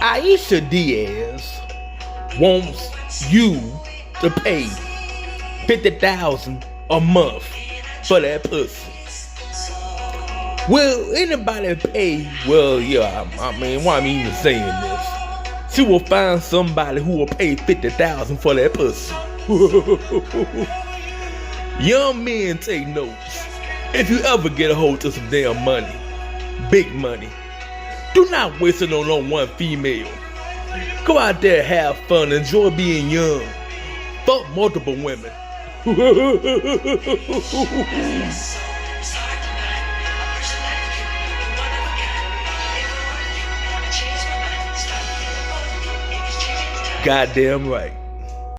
Ayesha Diaz wants you to pay $50,000 a month for that pussy. Will anybody pay? Well, yeah, I mean, why am I even saying this? She will find somebody who will pay $50,000 for that pussy. Young men, take notes. If you ever get a hold of some damn money, big money, do not waste it on no one female. Go out there, have fun, enjoy being young. Fuck multiple women. Goddamn right.